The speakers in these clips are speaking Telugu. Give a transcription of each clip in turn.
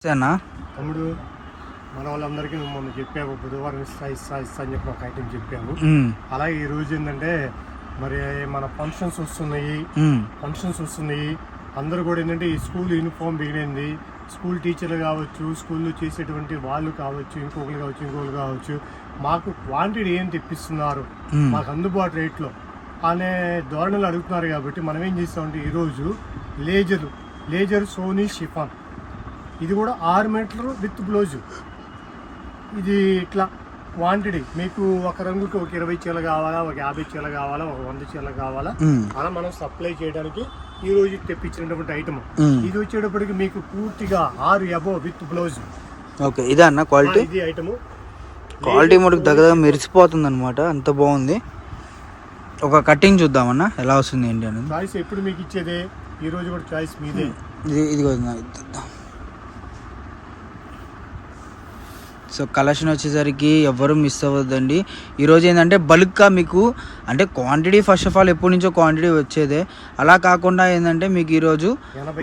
తమ్ముడు, మన వాళ్ళందరికీ మొన్న చెప్పాము, బుధవారం ఇస్తా అని చెప్పి ఒక ఐటెం చెప్పాము. అలాగే ఈ రోజు ఏంటంటే మరి మన ఫంక్షన్స్ వస్తున్నాయి. అందరూ కూడా ఏంటంటే ఈ స్కూల్ యూనిఫామ్ బిగినింది. స్కూల్ టీచర్లు కావచ్చు, స్కూల్లో చేసేటువంటి వాళ్ళు కావచ్చు, ఇంకొకరు కావచ్చు, మాకు క్వాంటిటీ ఏం తెప్పిస్తున్నారు, మాకు అందుబాటు రేట్లో అనే ధోరణులు అడుగుతున్నారు. కాబట్టి మనం ఏం చేస్తామంటే ఈరోజు లేజర్ సోనీ షిఫాన్, ఇది కూడా 6 మీటర్లు విత్ బ్లౌజు. ఇది ఇట్లా క్వాంటిటీ మీకు ఒక రంగుకి ఒక 20 చీరలు కావాలా, ఒక 50 చీరలు కావాలా, ఒక 100 చీరలు కావాలా, అలా మనం సప్లై చేయడానికి ఈ రోజు తెప్పించినటువంటి ఐటమ్. ఇది వచ్చేటప్పటికి మీకు పూర్తిగా 6 అబోవ్ విత్ బ్లౌజ్. ఓకే, ఇదే అన్న క్వాలిటీ. ఇది ఐటమ్ క్వాలిటీ మనకు దగ్గర మెరిసిపోతుంది అనమాట, అంత బాగుంది. ఒక కటింగ్ చూద్దామన్నా ఎలా వస్తుంది ఏంటి అనేది. చాయిస్ ఎప్పుడు మీకు ఇచ్చేదే, ఈ రోజు కూడా చాయిస్ మీదే. ఇది సో కలెక్షన్ వచ్చేసరికి ఎవరు మిస్ అవ్వద్దండి. ఈరోజు ఏంటంటే బల్క్గా మీకు అంటే క్వాంటిటీ ఫస్ట్ ఆఫ్ ఆల్ ఎప్పటి నుంచో క్వాంటిటీ వచ్చేదే. అలా కాకుండా ఏంటంటే మీకు ఈరోజు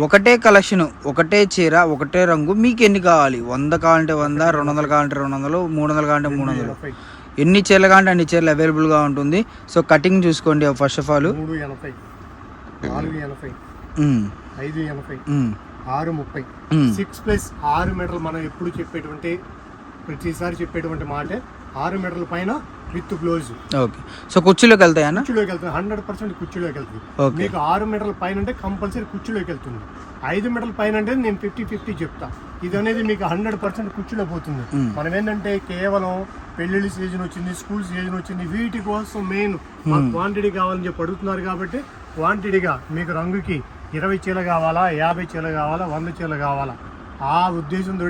ఒకటే కలెక్షన్, ఒకటే చీర, ఒకటే రంగు, మీకు ఎన్ని కావాలి, 100 కావాలంటే 100, 200 కావాలంటే 200, 300 కావాలంటే 300, ఎన్ని చీరలు కావాలంటే అన్ని చీరలు అవైలబుల్గా ఉంటుంది. సో కటింగ్ చూసుకోండి ఫస్ట్ ఆఫ్ ఆల్. 380, 480, 580, 630, 6+6 మీటర్లు. మనం ఎప్పుడు చెప్పేటువంటి ప్రతిసారి చెప్పేటువంటి మాట 6 మీటర్ల పైన విత్ బ్లౌజ్. ఓకే, సో కుర్చీలోకి వెళ్తాయి అన్న? కుర్చీలోకి వెళ్తుంది, 100% కుర్చీలోకి వెళ్తుంది. మీకు 6 మీటర్ల పైన అంటే కంపల్సరీ కుర్చీలోకి వెళ్తుంది. 5 మీటర్ల పైన అంటే నేను 50-50 చెప్తా. ఇది అనేది మీకు 100% కుర్చీలో పోతుంది. మనం ఏంటంటే కేవలం పెళ్లిళ్ళ సీజన్ వచ్చింది, స్కూల్ సీజన్ వచ్చింది, వీటి కోసం మెయిన్ క్వాంటిటీ కావాలని చెప్పి అడుగుతున్నారు. కాబట్టి క్వాంటిటీగా మీకు రంగుకి 20 చీల కావాలా, 50 చీల కావాలా, 100 చీల కావాలా, ఆ ఉద్దేశంతో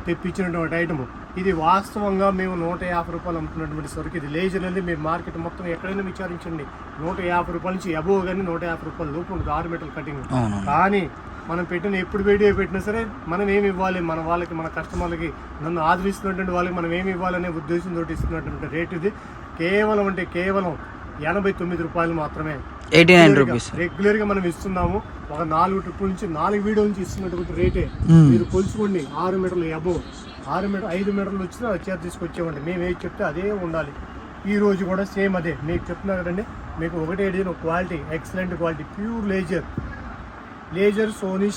తెప్పించినటువంటి ఐటమ్. ఇది వాస్తవంగా మేము 150 రూపాయలు అమ్ముతున్నటువంటి సరుకు. ఇది లేజర్ అనేది మీరు మార్కెట్ మొత్తం ఎక్కడైనా విచారించండి, 150 రూపాయల నుంచి అబోవ్ కానీ 150 రూపాయల లోపు ఉంటుంది 6 మీటర్ల కటింగ్. కానీ మనం ఎప్పుడు వీడియో పెట్టినా సరే మనం ఏమి ఇవ్వాలి, మన వాళ్ళకి, మన కస్టమర్లకి, నన్ను ఆదరిస్తున్నటువంటి వాళ్ళకి మనం ఏమి ఇవ్వాలనే ఉద్దేశంతో ఇస్తున్నటువంటి రేటు ఇది. కేవలం 89 రూపాయలు మాత్రమే, 89 రూపీస్ రెగ్యులర్ గా మనం ఇస్తున్నాము. ఒక 4 ట్రిప్పుల నుంచి 4 వీడియోల నుంచి ఇస్తున్నటువంటి రేటే. మీరు కొలుచుకోండి, 6 మీటర్లు అబోవ్, 5 మీటర్లు వచ్చినా చీర తీసుకొచ్చేవండి. మేము ఏది చెప్తే అదే ఉండాలి. ఈ రోజు కూడా సేమ్ అదే మీకు చెప్తున్నా కదండి. మీకు ఒకటే quality, excellent quality, pure laser Sony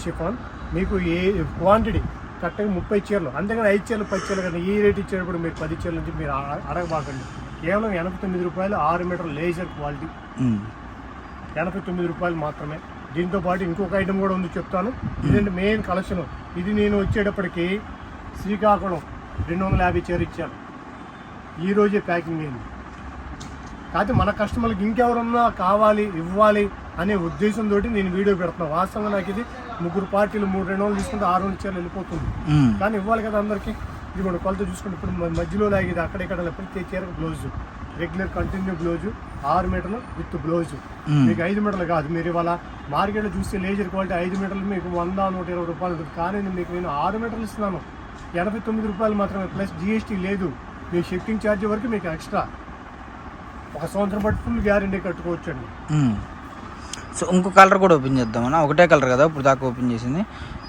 chiffon. మీకు ఏ క్వాంటిటీ కరెక్ట్గా 30 చీరలు, అంతేగాని 5 చీరలు 10 చీరలు కదా. ఈ రేట్ ఇచ్చేటప్పుడు మీరు 10 చీరల నుంచి మీరు అడగబాకండి. కేవలం 89 రూపాయలు 6 మీటర్ లేజర్ క్వాలిటీ, 89 రూపాయలు మాత్రమే. దీంతో పాటు ఇంకొక ఐటమ్ కూడా ఉంది, చెప్తాను. ఇదంటే మెయిన్ కలెక్షన్. ఇది నేను వచ్చేటప్పటికి శ్రీకాకుళం 250 చీర ఇచ్చాను, ఈ రోజే ప్యాకింగ్ అయింది. కాకపోతే మన కస్టమర్లకు ఇంకెవరన్నా కావాలి, ఇవ్వాలి అనే ఉద్దేశంతో నేను వీడియో పెడుతున్నాను. వాస్తవంగా నాకు ఇది 3 పార్టీలు 3 రోజులు తీసుకుంటే 600 చీరలు వెళ్ళిపోతుంది. కానీ ఇవ్వాలి కదా అందరికీ. ఇది కూడా కొలత చూసుకుంటే ఇప్పుడు మధ్యలో లాగేది అక్కడెక్కడ ప్రతి చీరకు బ్లౌజు, రెగ్యులర్ కంటిన్యూ బ్లౌజు, 6 మీటర్లు విత్ బ్లౌజు. మీకు 5 మీటర్లు కాదు. మీరు ఇవాళ మార్కెట్లో చూస్తే లేజర్ క్వాలిటీ 5 మీటర్లు మీకు 100-120 రూపాయలు ఉంటుంది. కానీ మీకు నేను 6 మీటర్లు ఇస్తున్నాను, 89 రూపాయలు మాత్రమే, ప్లస్ జిఎస్టీ లేదు. మీ షిఫ్టింగ్ ఛార్జ్ వరకు మీకు ఎక్స్ట్రా. 1 సంవత్సరం బట్టి ఫుల్ గ్యారెంటీ కట్టుకోవచ్చు అండి. సో ఇంకో కలర్ కూడా ఓపెన్ చేద్దాం అన్న. ఒకటే కలర్ కదా ఇప్పుడు దాకా ఓపెన్ చేసింది,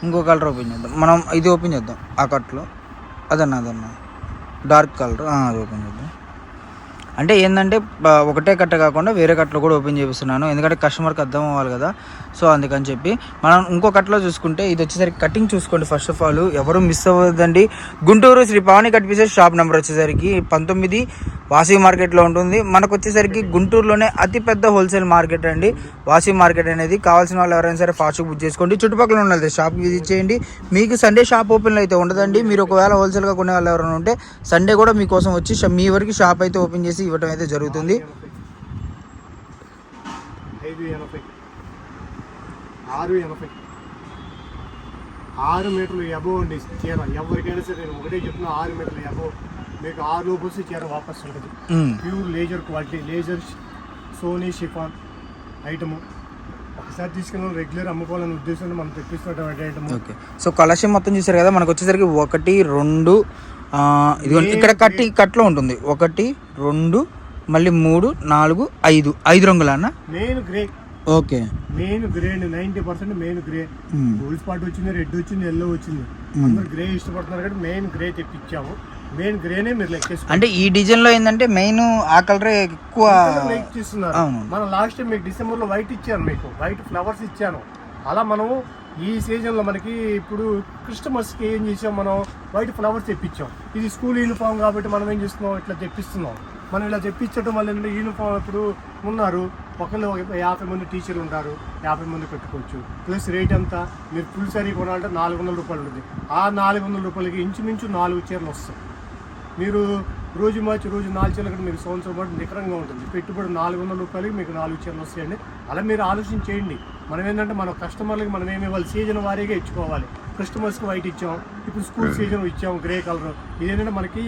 ఇంకో కలర్ ఓపెన్ చేద్దాం. మనం ఇది ఓపెన్ చేద్దాం, ఆ కట్లో అదన్నా డార్క్ కలర్, అది ఓపెన్ చేద్దాం. అంటే ఏంటంటే ఒకటే కట్ట కాకుండా వేరే కట్టలో కూడా ఓపెన్ చేపిస్తున్నాను, ఎందుకంటే కస్టమర్కి అర్థం అవ్వాలి కదా. సో అందుకని చెప్పి మనం ఇంకో కట్టలో చూసుకుంటే ఇది వచ్చేసరికి కటింగ్ చూసుకోండి. ఫస్ట్ ఆఫ్ ఆల్ ఎవరు మిస్ అవ్వద్దండి. Guntur Shri Pavani cut pieces shop number వచ్చేసరికి 19 వాసవి మార్కెట్లో ఉంటుంది. మనకు వచ్చేసరికి గుంటూరులోనే అతిపెద్ద హోల్సేల్ మార్కెట్ అండి వాసవి మార్కెట్ అనేది. కావాల్సిన వాళ్ళు ఎవరైనా సరే ఫాస్ట్గా బుక్ చేసుకోండి. చుట్టుపక్కల ఉన్నది షాప్కి విజిట్ చేయండి. మీకు సండే షాప్ ఓపెన్లో అయితే ఉండదండి. మీరు ఒకవేళ హోల్సేల్గా కొనే వాళ్ళు ఎవరైనా ఉంటే సండే కూడా మీకోసం వచ్చి మీ వరకు షాప్ అయితే ఓపెన్ చేసి ఇవ్వడం అయితే జరుగుతుంది. 6 మీటర్లు అబోవ్ అండి చీర. ఎవరికైనా సరే నేను ఒకటే చెప్తున్నా, 6 మీటర్లు అబోవ్ మీకు 6 లోపు వస్తే చీర వాపస్ ఉంటుంది. Pure laser quality, laser Sony chiffon item. ఒకసారి తీసుకుని రెగ్యులర్ అమ్ముకోవాలనే ఉద్దేశంతో మనం తెప్పిస్తున్నటువంటి ఐటమ్. ఓకే, సో కలెక్షన్ మొత్తం చూసారు కదా. మనకు వచ్చేసరికి 1, 2 ఇది ఇక్కడ కట్లో ఉంటుంది. 1, 2 మళ్ళీ 3, 4, 5 రంగులు అన్న. Main grey okay. Main grey అండి, 90% మెయిన్ గ్రే. గోల్డ్ స్పాట్ వచ్చింది, రెడ్ వచ్చింది, ఎల్లో వచ్చింది. అందరూ గ్రే ఇష్టపడుతున్నారు కాబట్టి మెయిన్ గ్రే తెప్పించాము. మెయిన్ గ్రేనే మీరు లెక్కేసుకోండి. అంటే ఈ డిజైన్ లో ఏంటంటే మెయిన్ ఆ కలర్ ఎక్కువ లైక్ చేస్తున్నారు. మనం లాస్ట్ టైం మీకు డిసెంబర్ లో వైట్ ఇచ్చాను, మీకు వైట్ ఫ్లవర్స్ ఇచ్చాను. అలా మనం ఈ సీజన్ లో మనకి ఇప్పుడు క్రిస్టమస్ కి ఏం చేసాం, మనం వైట్ ఫ్లవర్స్ తెప్పించాం. ఇది స్కూల్ యూనిఫామ్ కాబట్టి మనం ఏం చేస్తున్నాం, ఇట్లా తెప్పిస్తున్నాం. మనం ఇలా తెప్పించడం వల్ల ఏంటంటే యూనిఫామ్ ఇప్పుడు ఉన్నారు, ఒకళ్ళు 50 మంది టీచర్లు ఉంటారు, 50 మంది పెట్టుకోవచ్చు. ప్లస్ రేట్ అంతా మీరు ఫుల్ సారీ కొనాలంటే 400 రూపాయలు ఉంటుంది. ఆ 400 రూపాయలకి ఇంచుమించు 4 చీరలు వస్తాయి. మీరు రోజు మార్చి రోజు 4 చీరలు కంటే మీకు సంవత్సరం పాటు నికరంగా ఉంటుంది. పెట్టుబడి 400 రూపాయలకి మీకు 4 చీరలు వస్తాయండి. అలా మీరు ఆలోచన చేయండి. మనం ఏంటంటే మన కస్టమర్లకి మనం ఏమి ఇవ్వాలి, సీజన్ వారీగా ఇచ్చుకోవాలి. కస్టమర్స్కి వైట్ ఇచ్చాం, ఇప్పుడు స్కూల్ సీజన్ ఇచ్చాం గ్రే కలర్. ఇదేంటంటే మనకి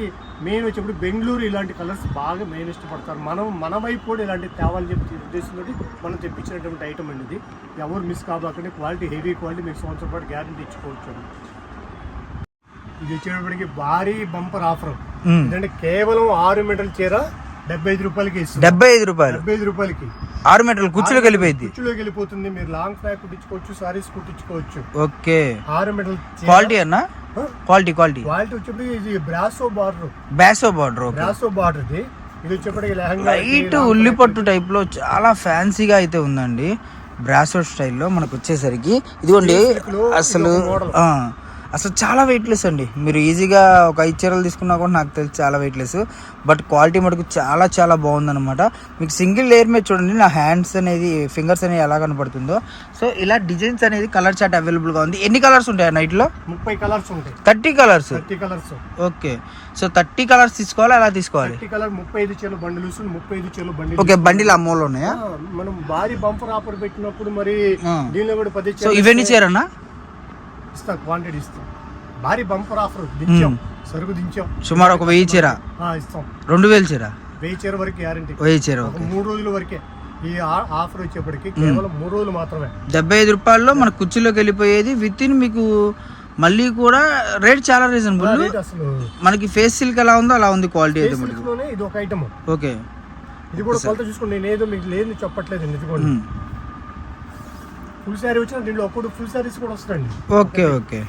మెయిన్ వచ్చేప్పుడు బెంగళూరు ఇలాంటి కలర్స్ బాగా మెయిన్ ఇష్టపడతారు. మన వైపు కూడా ఇలాంటి తేవాలని చెప్పి ఉద్దేశంతో మనం తెప్పించినటువంటి ఐటమ్ అండి ఇది. ఎవరు మిస్ కాబోకండి. క్వాలిటీ హెవీ క్వాలిటీ, మీకు సంవత్సరం పాటు గ్యారెంటీ ఇచ్చుకోవచ్చు. ఇది వచ్చేటప్పటికి భారీ బంపర్ ఆఫర్. ఎందుకంటే కేవలం 6 మీటర్ల చీర 75 రూపాయలకి ఇస్తుంది. 75 రూపాయలు, 75 రూపాయలకి 6 మీటర్లు కుర్చీలోకి వెళ్ళిపోయింది. కుర్చీలోకి వెళ్ళిపోతుంది. మీరు లాంగ్ ఫ్రాక్ కుట్టించుకోవచ్చు, సారీస్ కుట్టించుకోవచ్చు. ఓకే. 6 మీటర్ల క్వాలిటీ అన్న, క్వాలిటీ వచ్చేప్పటికి ఇది బ్రాసో బార్డర్. బ్రాసో బార్డర్ ఇది వచ్చేప్పటికి లెహంగా లైట్ ఉల్లిపట్టు టైప్ లో చాలా ఫ్యాన్సీగా అయితే ఉందండి. బ్రాసో స్టైల్లో మనకు వచ్చేసరికి ఇదిగోండి. అసలు చాలా వెయిట్లెస్ అండి. మీరు ఈజీగా ఒక 5 చీరలు తీసుకున్నా కూడా నాకు తెలిసి చాలా వెయిట్లెస్. బట్ క్వాలిటీ మటుకు చాలా చాలా బాగుందన్నమాట. మీకు సింగిల్ లేయర్ మీద చూడండి, నా హ్యాండ్స్ అనేది, ఫింగర్స్ అనేది ఎలా కనపడుతుందో. సో ఇలా డిజైన్స్ అనేది కలర్ చార్ట్ అవైలబుల్గా ఉంది. ఎన్ని కలర్స్ ఉంటాయి నైట్లో? 30 కలర్స్ ఉంటాయి. 30 కలర్స్. ఓకే. సో 30 కలర్స్ తీసుకోవాలి, అలా తీసుకోవాలి. 30 కలర్ 35 చీరలు బండిల్, 35 చీరలు బండిల్. ఓకే, బండిల్ అమ్మోలు ఉన్నాయా? మనం భారీ బంపర్ ఆఫర్ పెట్టినప్పుడు మరి దీనిలో కూడా 10 సో ఇవన్నీ చీరనా? క్వాంటిటీ ఇస్తాం. భారీ బంపర్ ఆఫర్ దించాం, సరుకు దించాం. సుమారు ఒక 1000 చీర ఇస్తాం. 2000 చీర, 1000 చీర వరకు గ్యారంటీ. 1000 చీర 3 రోజుల వరకే ఈ ఆఫర్ వచ్చేప్పటికి. కేవలం 3 రోజులు మాత్రమే. 75 రూపాయల్లో మన కుర్చీలోకి వెళ్ళిపోయేది. విత్ ఇన్ మీకు మళ్ళీ కూడా రేట్ చాలా రీజనబుల్. అసలు మనకి ఫేస్ సిల్క్ ఎలా ఉందో అలా ఉంది క్వాలిటీ అయితే. ఇది ఒక ఐటమ్. ఓకే. ఇది కూడా కొలత చూసుకోండి. నేను ఏదో మీకు లేదు చెప్పట్లేదు. ఇదిగోండి ఫుల్ శారీ వచ్చిన దీంట్లో అప్పుడు ఫుల్ శారీస్ కూడా వస్తాయండి. Okay okay.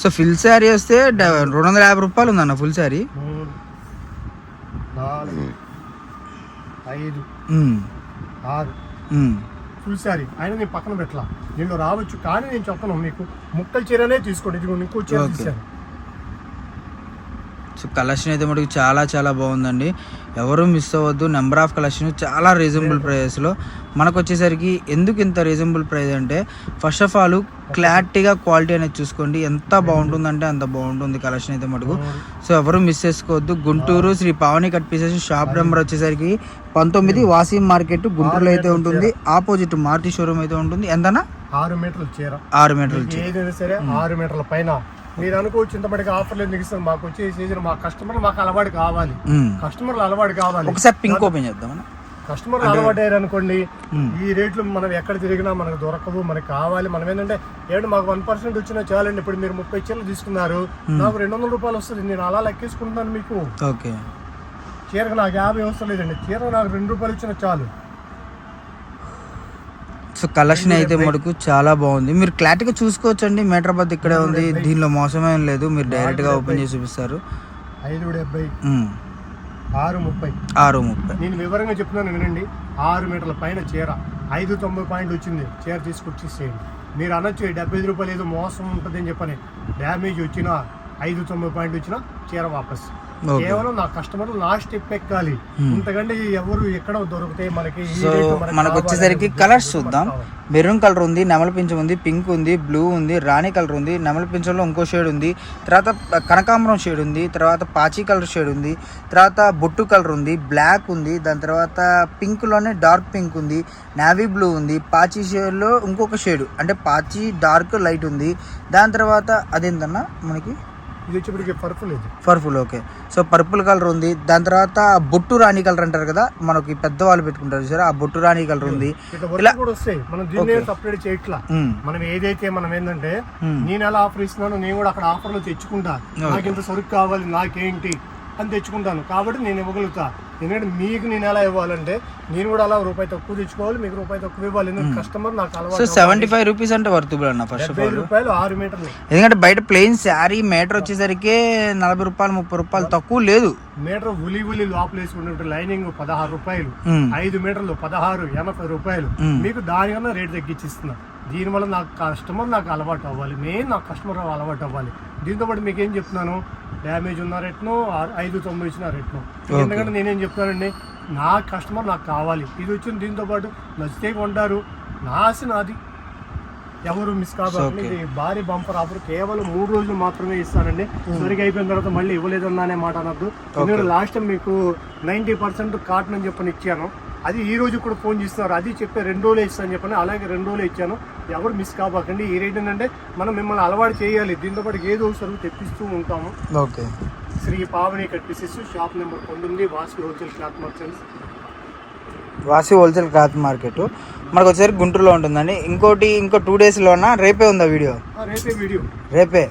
So full sari వస్తే 250 రూపాయలు ఉందన్న ఫుల్ శారీ. 4 5 6 ఫుల్ శారీ అయినా నేను పక్కన పెట్టలా. దీంట్లో రావచ్చు కానీ నేను చెప్తాను మీకు ముక్కల చీరనే తీసుకోండి. ఇది ఇంకో చీర తీసాను. సో కలెక్షన్ అయితే మటుకు చాలా చాలా బాగుందండి. ఎవరు మిస్ అవ్వద్దు. నెంబర్ ఆఫ్ కలెక్షన్ చాలా రీజనబుల్ ప్రైస్లో మనకు వచ్చేసరికి. ఎందుకు ఇంత రీజనబుల్ ప్రైస్ అంటే ఫస్ట్ ఆఫ్ ఆల్ క్లారిటీగా క్వాలిటీ అనేది చూసుకోండి. ఎంత బాగుంటుందంటే అంత బాగుంటుంది కలెక్షన్ అయితే మటుకు. సో ఎవరు మిస్ చేసుకోవద్దు. Guntur Shri Pavani cut pieces shop number వచ్చేసరికి 19 వాసీ మార్కెట్ గుంటూరులో అయితే ఉంటుంది. ఆపోజిట్ మారుతి షోరూమ్ అయితే ఉంటుంది. ఎంతనా? 6 మీటర్ల చీర. 6 మీటర్ల చీర ఏదైనా సరే 6 మీటర్ల పైన. మీరు అనుకోవచ్చు ఇంతమందికి ఆఫర్లు ఎందుకు ఇస్తారు, మాకు వచ్చే సీజన్ మా కస్టమర్లు మాకు అలవాటు కావాలి. కస్టమర్లు అలవాటు కావాలి. ఒకసారి పింక్ ఓపెన్ చేద్దాం. కస్టమర్లు అలవాటు అయ్యారు అనుకోండి, ఈ రేట్లు మనం ఎక్కడ తిరిగినా మనకు దొరకవు. మనకు కావాలి. మనం ఏంటంటే మాకు 1% వచ్చినా చాలండి. ఇప్పుడు మీరు 30 చీరలు తీసుకున్నారు, నాకు 200 రూపాయలు వస్తుంది. నేను అలా లెక్కేసుకుంటున్నాను మీకు. ఓకే. చీరకు నాకు 50 అవసరం లేదండి. చీర నాకు 2 రూపాయలు ఇచ్చినా చాలు. సో కలెక్షన్ అయితే మటుకు చాలా బాగుంది. మీరు క్లారిటీగా చూసుకోవచ్చండి. మీటర్ బద్ద ఇక్కడే ఉంది. దీనిలో మోసమేం లేదు. మీరు డైరెక్ట్ గా ఓపెన్ చేసి చూపిస్తారు. 570 630. నేను వివరంగా చెప్తున్నాను వినండి. 6 మీటర్ల పైన చీర 590 పాయింట్ వచ్చింది. చీర తీసుకొచ్చేసేయండి. మీరు అనొచ్చు 75 రూపాయలు ఏదో మోసం ఉంటుంది అని చెప్పని. డ్యామేజ్ వచ్చినా 590 పాయింట్ వచ్చినా చీర వాపస్. కేవలం నా కస్టమర్ నా స్టెప్ ఎక్కాలి. ఇంతకంటే ఎవరు ఎక్కడ దొరుకుతాయి మనకి. సో మనకు వచ్చేసరికి కలర్స్ చూద్దాం. మెరూన్ కలర్ ఉంది, నెమల పింఛం ఉంది, పింక్ ఉంది, బ్లూ ఉంది, రాణి కలర్ ఉంది, నెమల పింఛంలో ఇంకో షేడ్ ఉంది, తర్వాత కనకాంబరం షేడ్ ఉంది, తర్వాత పాచి కలర్ షేడ్ ఉంది, తర్వాత బొట్టు కలర్ ఉంది, బ్లాక్ ఉంది, దాని తర్వాత పింక్లోనే డార్క్ పింక్ ఉంది, నావీ బ్లూ ఉంది, పాచి షేడ్లో ఇంకొక షేడ్ అంటే పాచి డార్క్ లైట్ ఉంది. దాని తర్వాత అదేంటన్నా మనకి ఇది వచ్చేప్పటికి purple. Okay. So purple colour ఉంది. దాని తర్వాత బొట్టు రాణి కలర్ అంటారు కదా, మనకి పెద్దవాళ్ళు పెట్టుకుంటారు సార్, ఆ బొట్టు రాణి కలర్ ఉంది. ఇలా కూడా వస్తాయి. మనం దీన్ని సపరేట్ చేయట్లా. మనం ఏదైతే మనం ఏంటంటే నేను ఎలా ఆఫర్ ఇస్తున్నాను, నేను కూడా అక్కడ ఆఫర్లో తెచ్చుకుంటా. నాకు ఇంత సరుకు కావాలి, నాకేంటి అని తెచ్చుకుంటాను కాబట్టి నేను ఇవ్వగలుగుతా. ఎందుకంటే మీకు నేను ఎలా ఇవ్వాలంటే నేను కూడా అలా రూపాయి తక్కువ తెచ్చుకోవాలి, మీకు రూపాయి తక్కువ ఇవ్వాలి. ఎందుకంటే కస్టమర్ నాకు సో అలవాటు. 75 రూపీస్ అంటే వర్తుబుల్ అన్న ఫస్ట్ ఆఫ్ ఆల్. రూపాయలు 6 మీటర్లు. ఎందుకంటే బయట ప్లెయిన్ శారీ మీటర్ వచ్చేసరికి 40 రూపాయలు 30 రూపాయలు తక్కువ లేదు. మీటర్ ఉలి లోపల వేసుకుంటే లైనింగ్ 16 రూపాయలు, 5 మీటర్లు 16, 80 రూపాయలు. మీకు దానికన్నా రేట్ తగ్గించిస్తున్నా. దీనివల్ల నాకు కస్టమర్ నాకు అలవాటు అవ్వాలి, మెయిన్ నాకు కస్టమర్ అలవాటు అవ్వాలి. దీంతో పాటు మీకు ఏం చెప్తున్నాను, డ్యామేజ్ ఉన్న రేట్ను 5.90 ఇచ్చిన రేట్ను. ఎందుకంటే నేనేం చెప్తానండి, నా కస్టమర్ నాకు కావాలి. ఇది వచ్చింది దీంతో పాటు నచ్చితే కొంటారు, నా ఆశ నాది, ఎవరు మిస్ కాబట్టి. ఇది భారీ బంపర్ ఆఫర్, కేవలం 3 రోజులు మాత్రమే ఇస్తానండి. సరిగ్గా అయిపోయిన తర్వాత మళ్ళీ ఇవ్వలేదన్నా అనే మాట అనద్దు. ఎందుకంటే లాస్ట్ టైం మీకు 90% కాటన్ అని చెప్పని ఇచ్చాను, అది ఈ రోజు కూడా ఫోన్ చేస్తున్నారు, అది చెప్పే 2 రోజులే ఇస్తాను చెప్పని, అలాగే 2 రోజులే ఇచ్చాను. ఎవరు మిస్ కాబాకండి. ఈ రేట్ ఏంటంటే మనం మిమ్మల్ని అలవాటు చేయాలి, దీంతో పాటు ఏదో సరుకు తెప్పిస్తూ ఉంటాము. Okay. Shri Pavani cut pieces, shop number 19, Vasi wholesale cloth merchants. Vasi wholesale cloth market మనకు వచ్చేసరికి గుంటూరులో ఉంటుందండి. ఇంకో 2 డేస్లోనా రేపే ఉందా వీడియో? రేపే వీడియో, రేపే.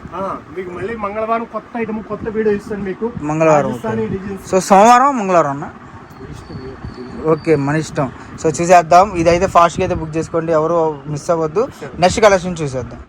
మీకు మళ్ళీ మంగళవారం కొత్త ఐటమ్, కొత్త వీడియో ఇస్తాను మీకు. మంగళవారం. సో సోమవారం మంగళవారం అన్న. ఓకే, మన ఇష్టం. సో చూసేద్దాం. ఇదైతే ఫాస్ట్గా అయితే బుక్ చేసుకోండి, ఎవరు మిస్ అవ్వద్దు. నెక్స్ట్ కలెక్షన్ చూసేద్దాం.